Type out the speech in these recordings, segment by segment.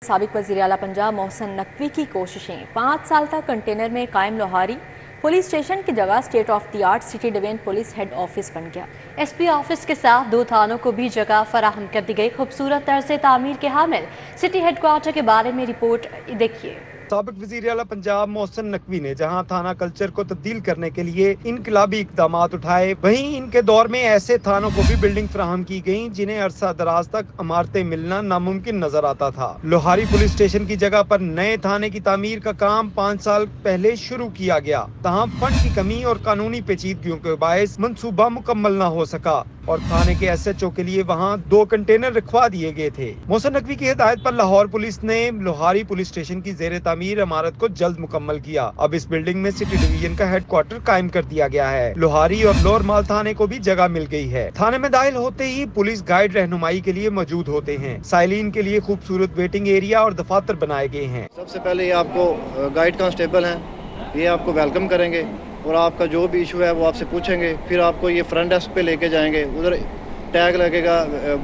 साबिक वज़ीर आला पंजाब मोहसिन नकवी की कोशिशें 5 साल तक कंटेनर में कायम लोहारी पुलिस स्टेशन की जगह state of the art city division police head office बन गया। एसपी ऑफिस के साथ 2 थानों को भी जगह फराहम कर दी गई। खूबसूरत तर्ज तामीर के हामिल सिटी हेडक्वार्टर के बारे में रिपोर्ट देखिए। साबिक वज़ीर आला पंजाब मोहसिन नकवी ने जहां थाना कल्चर को तब्दील करने के लिए इनकलाबी इकदाम उठाए, वहीं इनके दौर में ऐसे थानों को भी बिल्डिंग फराहम की गयी जिन्हें अरसा दराज तक इमारतें मिलना नामुमकिन नजर आता था। लोहारी पुलिस स्टेशन की जगह पर नए थाने की तामीर का काम 5 साल पहले शुरू किया गया, तहाँ फंड की कमी और कानूनी पेचीदगियों के बायस मंसूबा मुकम्मल न हो सका और थाने के SHO के लिए वहाँ 2 कंटेनर रखवा दिए गए थे। मोहसिन नकवी की हिदायत पर लाहौर पुलिस ने लोहारी पुलिस स्टेशन की जेर तामीर इमारत को जल्द मुकम्मल किया। अब इस बिल्डिंग में सिटी डिवीजन का हेडक्वार्टर कायम कर दिया गया है। लोहारी और लोअर माल थाने को भी जगह मिल गई है। थाने में दाखिल होते ही पुलिस गाइड रहनुमाई के लिए मौजूद होते हैं। साइलिन के लिए खूबसूरत वेटिंग एरिया और दफातर बनाए गए हैं। सबसे पहले आपको गाइड कांस्टेबल हैं, ये आपको वेलकम करेंगे और आपका जो भी इशू है वो आपसे पूछेंगे। फिर आपको ये फ्रंट डेस्क पे लेके जाएंगे, उधर टैग लगेगा,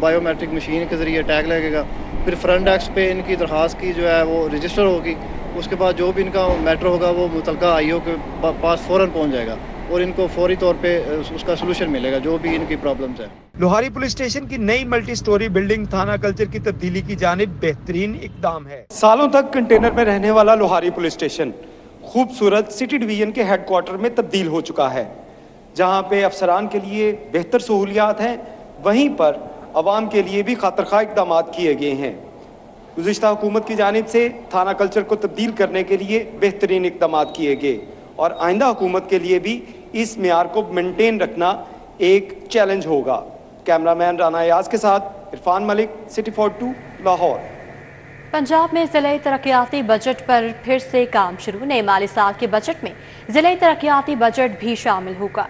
बायोमेट्रिक मशीन के जरिए टैग लगेगा। फिर फ्रंट डेस्क पे इनकी दरख्वास्त की जो है वो रजिस्टर होगी। उसके बाद जो भी इनका मैटर होगा वो मुतलका IO के पास फौरन पहुंच जाएगा और इनको फौरी तौर पे उसका सलूशन मिलेगा जो भी इनकी प्रॉब्लम्स है। लोहारी पुलिस स्टेशन की नई मल्टी स्टोरी बिल्डिंग थाना कल्चर की तब्दीली की जानिब बेहतरीन इकदाम है। सालों तक कंटेनर में रहने वाला लोहारी पुलिस स्टेशन खूबसूरत सिटी डिवीजन के हेडक्वार्टर में तब्दील हो चुका है, जहां पे अफसरान के लिए बेहतर सहूलियात हैं, वहीं पर अवाम के लिए भी खातरखा इकदाम किए गए हैं। गुज़िश्ता हुकूमत की जानिब से थाना कल्चर को तब्दील करने के लिए बेहतरीन इकदाम किए गए और आइंदा हुकूमत के लिए भी इस मेयार को मेंटेन रखना एक चैलेंज होगा। कैमरामैन राना याज के साथ इरफान मलिक, सिटी 42 लाहौर। पंजाब में ज़िले तरक्याती बजट पर फिर से काम शुरू। नए माली साल के बजट में ज़िले तरक्याती बजट भी शामिल होगा।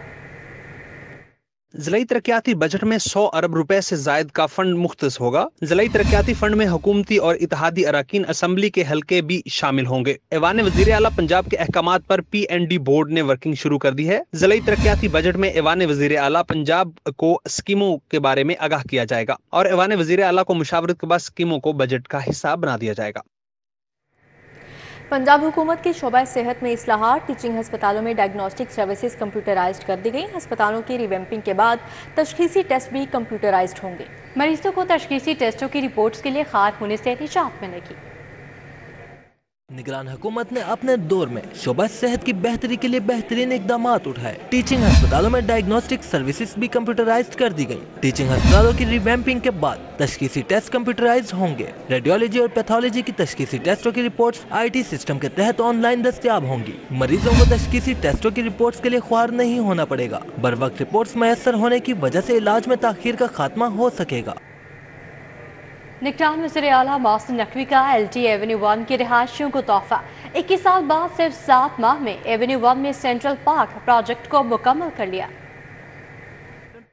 ज़िले तरक्याती बजट में 100 अरब रुपए से जायद का फंड मुख्तस होगा। ज़िले तरक्याती फंड में हुकूमती और इत्तेहादी अरकान असम्बली के हल्के भी शामिल होंगे। ऐवान वज़ीर आला पंजाब के अहकामात पर PND बोर्ड ने वर्किंग शुरू कर दी है। ज़िले तरक्याती बजट में ऐवान वज़ीर आला पंजाब को स्कीमों के बारे में आगाह किया जाएगा और ऐवान वज़ीर आला को मुशावरत के बाद स्कीमों को बजट का हिस्सा बना दिया जाएगा। पंजाब हुकूमत की शोबा सेहत में इस्लाहात। टीचिंग हस्पतालों में डायग्नोस्टिक सर्विसेज कंप्यूटराइज्ड कर दी गई। हस्पतालों की रिवैम्पिंग के बाद तशखीसी टेस्ट भी कंप्यूटराइज्ड होंगे। मरीजों को तशखीसी टेस्टों की रिपोर्ट्स के लिए खार होने से निजात मिलेगी। निगरान हुकूमत ने अपने दौर में शोबा सेहत की बेहतरी के लिए बेहतरीन इकदाम उठाए। टीचिंग अस्पतालों में डायग्नोस्टिक सर्विसेज भी कंप्यूटराइज्ड कर दी गई। टीचिंग अस्पतालों की रिवैम्पिंग के बाद तशखीसी टेस्ट कंप्यूटराइज्ड होंगे। रेडियोलॉजी और पैथोलॉजी की तशखीसी टेस्टों की रिपोर्ट्स IT सिस्टम के तहत ऑनलाइन दस्तयाब होंगी। मरीजों को तशखीसी टेस्टों की रिपोर्ट्स के लिए ख्वार नहीं होना पड़ेगा। बर वक्त रिपोर्ट्स मैसर होने की वजह से इलाज में ताखीर का खात्मा हो सकेगा। निगरान वज़ीर आला मोहसिन नकवी का LT एवेन्यू 1 की रिहायशियों को तोहफा। 21 साल बाद सिर्फ 7 माह में एवेन्यू 1 में सेंट्रल पार्क प्रोजेक्ट को मुकम्मल कर लिया।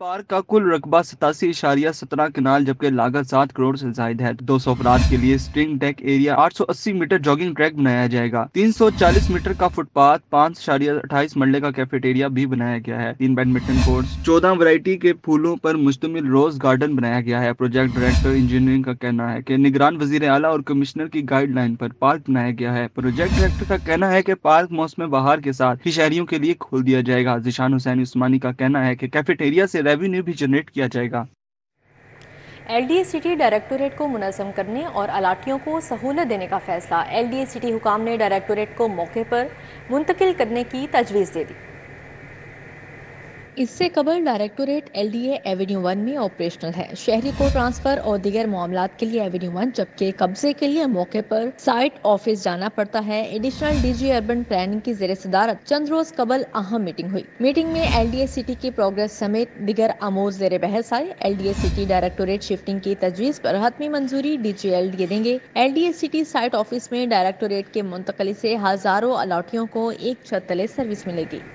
पार्क का कुल रकबा 87.17 कनाल जबकि लागत 7 करोड़ से ज्यादा है। 200 अफराद के लिए spring deck area, 880 metre jogging track बनाया जाएगा। 340 मीटर का फुटपाथ, 5.28 मरले का कैफेटेरिया भी बनाया गया है। 3 बैडमिंटन कोर्ट्स, 14 वैरायटी के फूलों पर मुश्तमिल रोज गार्डन बनाया गया है। प्रोजेक्ट डायरेक्टर इंजीनियरिंग का कहना है कि निगरान वजीर आला और कमिश्नर की गाइडलाइन पर पार्क बनाया गया है। प्रोजेक्ट डायरेक्टर का कहना है कि पार्क मौसम बहार के साथ ही शहरियों के लिए खोल दिया जाएगा। ज़ीशान हुसैन उस्मानी का कहना है कि कैफेटेरिया से रेवेन्यू भी जनरेट किया जाएगा। LDA सिटी डायरेक्टोरेट को मुनज़्ज़म करने और अलाटियों को सहूलत देने का फैसला। LDA सिटी हुकाम ने डायरेक्टोरेट को मौके पर मुंतकिल करने की तजवीज़ दे दी। इससे कबल डायरेक्टोरेट LDA एवेन्यू 1 में ऑपरेशनल है। शहरी को ट्रांसफर और दीगर मामलात के लिए एवेन्यू 1, जबकि कब्जे के लिए मौके पर साइट ऑफिस जाना पड़ता है। एडिशनल DG अर्बन प्लानिंग की ज़ेर सदारत चंद रोज कबल अहम मीटिंग हुई। मीटिंग में LDA सिटी की प्रोग्रेस समेत दीगर अमूर ज़ेर बहस आए। LDA सिटी डायरेक्टोरेट शिफ्टिंग की तजवीज़ पर हतमी मंजूरी DG LDA देंगे। LDA सिटी साइट ऑफिस में डायरेक्टोरेट के मुंतकली से हजारों अलाटियों को एक छत तले सर्विस मिलेगी।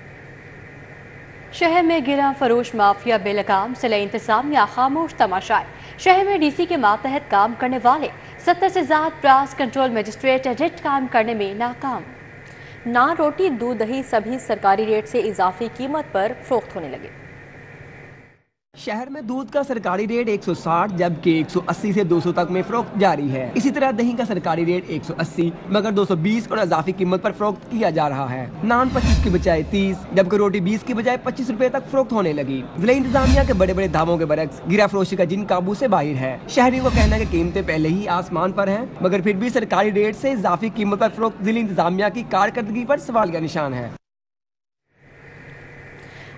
शहर में गिरा फरोश माफिया बेलगाम, सिले इंतजामिया खामोश तमाशाए। शहर में DC के मातहत काम करने वाले 70 से ज्यादा प्रास कंट्रोल मजिस्ट्रेट रिट काम करने में नाकाम। नान, रोटी, दूध, दही सभी सरकारी रेट से इजाफी कीमत पर फरोख्त होने लगे। शहर में दूध का सरकारी रेट 160 जबकि 180 से 200 तक में फरोख्त जारी है। इसी तरह दही का सरकारी रेट 180 मगर 220 और इजाफी कीमत पर फरोख्त किया जा रहा है। नान 25 की बजाय 30 जबकि रोटी 20 की बजाय 25 रुपए तक फरोख्त होने लगी। जिला इंतजामिया के बड़े बड़े दावों के बरक्स गिरा फरोशी का जिन काबू से बाहर है। शहरियों का कहना है कि कीमतें पहले ही आसमान पर हैं मगर फिर भी सरकारी रेट से इजाफी कीमत पर फरोख्त जिला इंतजामिया की कारकर्दगी पर सवाल का निशान है।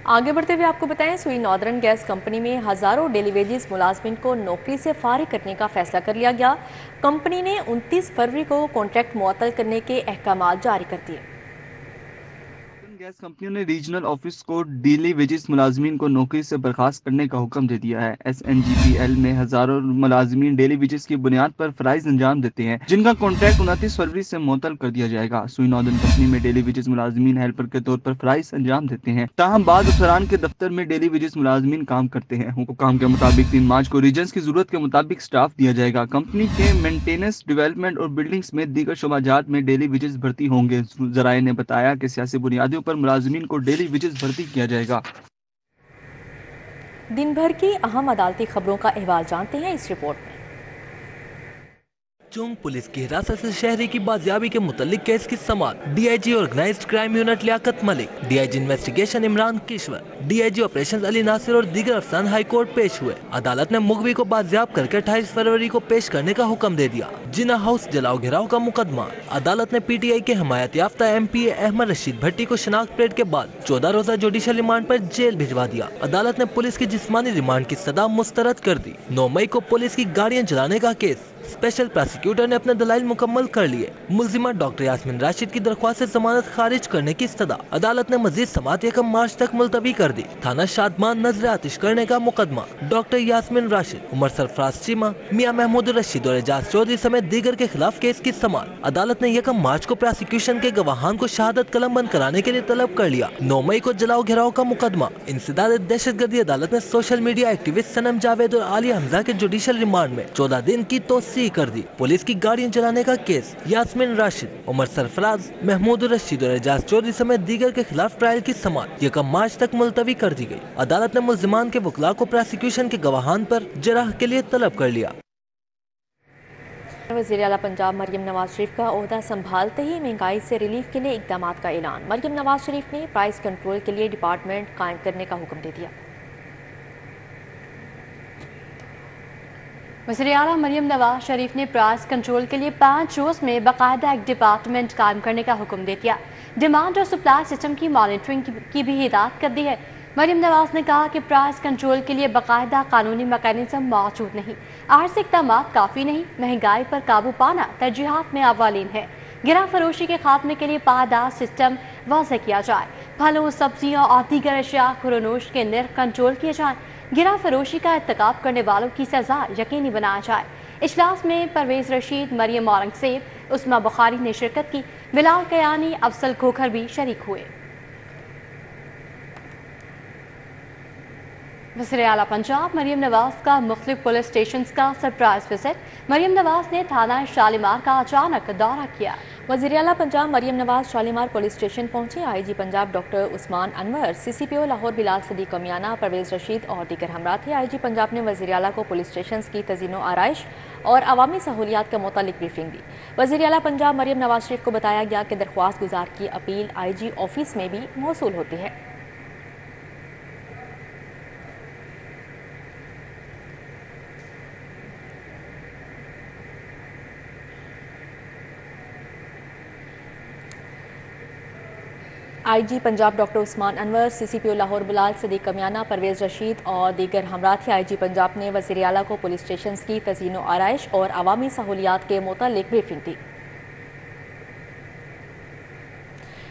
आगे बढ़ते हुए आपको बताएं, सुई नॉर्दर्न गैस कंपनी में हजारों डेली वेजेस मुलाजमिन को नौकरी से फारिग करने का फैसला कर लिया गया। कंपनी ने 29 फरवरी को कॉन्ट्रैक्ट मुअत्तल करने के अहकामात जारी कर दिए। गैस कंपनियों ने रीजनल ऑफिस को डेली वेजेस मुलाजमीन को नौकरी से बर्खास्त करने का हुक्म दे दिया है। SNGPL में हजारों मुलाजमीन डेली वेजेस की बुनियाद पर फराइज अंजाम देते हैं जिनका कॉन्ट्रैक्ट 29 फरवरी से मुअत्तल कर दिया जाएगा। सुई नॉर्दर्न कंपनी में डेली वेजेस मुलाजमीन हेल्पर के तौर पर फराइज अंजाम देते हैं। ताहम बाद अफसरान के दफ्तर में डेली वेजेस मुलाजमीन काम करते हैं। हुक्म के मुताबिक 3 मार्च को रीजन्स की जरूरत के मुताबिक स्टाफ दिया जाएगा। कंपनी के मेंटेनेंस, डेवलपमेंट और बिल्डिंग्स में दीगर शोबाजात में डेली वेजेस भर्ती होंगे। जराये ने बताया कि सियासी बुनियादों पर मुलाजमीन को डेली वेजेस भर्ती किया जाएगा। दिन भर की अहम अदालती खबरों का अहवाल जानते हैं इस रिपोर्ट में। चुंग पुलिस की हिरासत से शहरी की बाजियाबी के मुतल्लिक केस की समाअत। DIG organised crime unit Liaquat Malik, DIG investigation Imran Kishwar, DIG operations Ali Nasir और दीगर अफसरान हाई कोर्ट पेश हुए। अदालत ने मुगवी को बाजियाब करके 28 फरवरी को पेश करने का हुक्म दे दिया। जिना हाउस जलाओ घिराव का मुकदमा। अदालत ने PTI के हिमायत याफ्ता MPA अहमद रशीद भट्टी को शनाख्त परेड के बाद 14 रोजा जुडिशल रिमांड पर जेल भिजवा दिया। अदालत ने पुलिस की जिस्मानी रिमांड की सदा मुस्तरद कर दी। 9 मई को पुलिस की गाड़ियां जलाने का केस। स्पेशल प्रोसिक्यूटर ने अपने दलाइल मुकम्मल कर लिए। मुल्जिमा डॉक्टर यास्मीन राशिद की दरख्वास्त से जमानत खारिज करने की इस्तदा। अदालत ने मजीद समाअत 1 मार्च तक मुलतवी कर दी। थाना शादमान नजर आतिश करने का मुकदमा। डॉक्टर यास्मीन राशिद, उमर सरफराज चीमा, मियां महमूद रशीद और एजाज चौधरी समेत दीगर के खिलाफ केस की समाअत। अदालत ने 1 मार्च को प्रोसिक्यूशन के गवाहान को शहादत कलम बंद कराने के लिए तलब कर लिया। 9 मई को जलाओ घेराव का मुकदमा। इंसदाद दहशतगर्दी। अदालत ने सोशल मीडिया एक्टिविस्ट सनम जावेद और आलिया हमजा के जुडिशल रिमांड में 14 दिन की तोसी कर दी। पुलिस की गाड़ियां जलाने का केस। यास्मीन राशिद, उमर सरफराज, महमूद रशीद और एजाज चौधरी समेत दीगर के खिलाफ ट्रायल की समाअत 1 मार्च तक मुलतवी कर दी गई। अदालत ने मुल्जिमान के वकला को प्रोसिक्यूशन के गवाहान पर जराह के लिए तलब कर लिया। वज़ीर आला पंजाब मरियम नवाज शरीफ का ओहदा संभालते ही महंगाई से रिलीफ के लिए इक़दाम का ऐलान। मरियम नवाज शरीफ ने प्राइस कंट्रोल के लिए डिपार्टमेंट कायम करने का हुक्म दे दिया। वज़ीर आला मरियम नवाज शरीफ ने प्राइस कंट्रोल के लिए 5 रोज में बाकायदा एक डिपार्टमेंट कायम करने का हुक्म दे दिया। डिमांड और सप्लाई सिस्टम की मॉनिटरिंग की भी हिदायत कर दी है। मरियम नवाज ने कहा कि प्राइस कंट्रोल के लिए बाकायदा कानूनी मैकेनिज्म मौजूद नहीं, आर्थिक इक़दाम काफ़ी नहीं, महंगाई पर काबू पाना तरजीहात में अव्वलीन है। गिरा फरोशी के खात्मे के लिए पायदार सिस्टम वाज़ेह किया जाए। फलों, सब्जियाँ और दीगर अशिया खुरोनोश के निर्ख कंट्रोल किए जाएँ। गिरा फरोशी का इर्तिकाब करने वालों की सजा यकीनी बनाया जाए। इजलास में परवेज रशीद, मरियम औरंगजेब, उस्मा बुखारी ने शिरकत की। बिलाल कयानी, अफसल खोखर भी शरीक हुए। वज़ीर आला पंजाब मरियम नवाज का मुख्तलिफ पुलिस स्टेशन का सरप्राइज विजिट। मरियम नवाज ने थाना शालीमार का अचानक दौरा किया। वज़ीर आला पंजाब मरियम नवाज शालीमार पुलिस स्टेशन पहुंचे। IG Punjab doctor Usman Anwar, CCPO Lahore Bilal Sadiq Kamiana, Parvez Rashid और दीगर हमरा थे। IG पंजाब ने वज़ीर आला को पुलिस स्टेशन की तज़ीनो आराइश और अवामी सहूलियात के मुतालिक ब्रीफिंग दी। वज़ीर आला पंजाब मरियम नवाज शरीफ को बताया गया कि दरख्वास्त गुजार की अपील IG ऑफिस में भी मौसूल होती है। IG Punjab doctor Usman Anwar, CCPO Lahore Bilal Sadiq Kamiana, Parvez Rashid और दीगर हमरा थे। IG पंजाब ने वज़ीर आला को पुलिस स्टेशन की तज़ीनो आराइश और अवामी सहूलियात के मुतालिक ब्रीफिंग दी।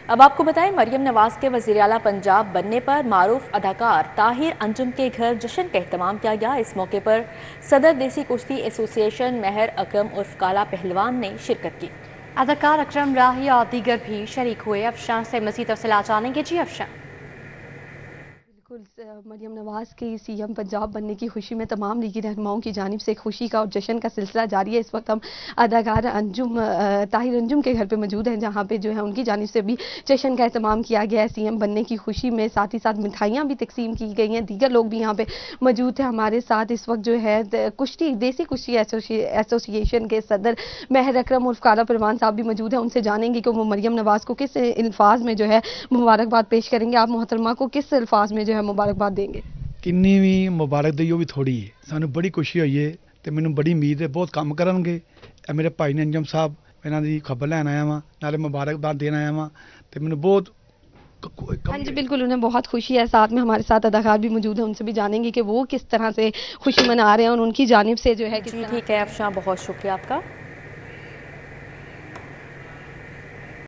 अब आपको बताएं, मरियम नवाज के वज़ीर आला पंजाब बनने पर मारूफ अदाकार ताहिर अंजुम के घर जश्न का एहतमाम किया गया। इस मौके पर सदर देसी कुश्ती एसोसिएशन महर अकरम उर्फ काला पहलवान ने शिरकत की। अदाकार अकरम राही और दीगर भी शरीक हुए। अफशान से मज़ीद तफसीलात जानेंगे। जी अफशान। بالکل مریم نواز کے سی ایم پنجاب بننے کی خوشی میں تمام لیگی رہنماؤں کی جانب سے خوشی کا اور جشن کا سلسلہ جاری ہے. اس وقت ہم اداکار طاہر انجم کے گھر پہ موجود ہیں, جہاں پہ جو ہے ان کی جانب سے بھی جشن کا اہتمام کیا گیا ہے سی ایم بننے کی خوشی میں. ساتھ ہی ساتھ مٹھائیاں بھی تقسیم کی گئی ہیں. دیگر لوگ بھی یہاں پہ موجود تھے ہمارے ساتھ. اس وقت جو ہے کشتی دیسی کشتی ایسوسی ایشن کے صدر مہر اکرم عرف کالا پروان صاحب بھی موجود ہیں. ان سے جانیں گے کہ وہ مریم نواز کو کس الفاظ میں جو ہے مبارکباد پیش کریں گے. آپ محترمہ کو کس الفاظ میں جو ہے مبارکباد دیں گے؟ ਕਿੰਨੀ ਵੀ ਮੁਬਾਰਕ ਦਈਓ ਵੀ ਥੋੜੀ ਹੈ. ਸਾਨੂੰ ਬੜੀ ਖੁਸ਼ੀ ਹੋਈ ਹੈ ਤੇ ਮੈਨੂੰ ਬੜੀ ਉਮੀਦ ਹੈ ਬਹੁਤ ਕੰਮ ਕਰਨਗੇ. ਇਹ ਮੇਰੇ ਭਾਈ ਨੇ ਅੰਜਮ ਸਾਹਿਬ, ਇਹਨਾਂ ਦੀ ਖਬਰ ਲੈਣ ਆਇਆ ਵਾਂ, ਨਾਲੇ ਮੁਬਾਰਕਬਾਦ ਦੇਣ ਆਇਆ ਵਾਂ ਤੇ ਮੈਨੂੰ ਬਹੁਤ ہاں جی بالکل, انہیں بہت خوشی ہے. ساتھ میں ہمارے ساتھ اداکار بھی موجود ہیں, ان سے بھی جانیں گے کہ وہ کس طرح سے خوشی منا رہے ہیں اور ان کی جانب سے جو ہے. ٹھیک ہے افشاں, بہت شکریہ آپ کا.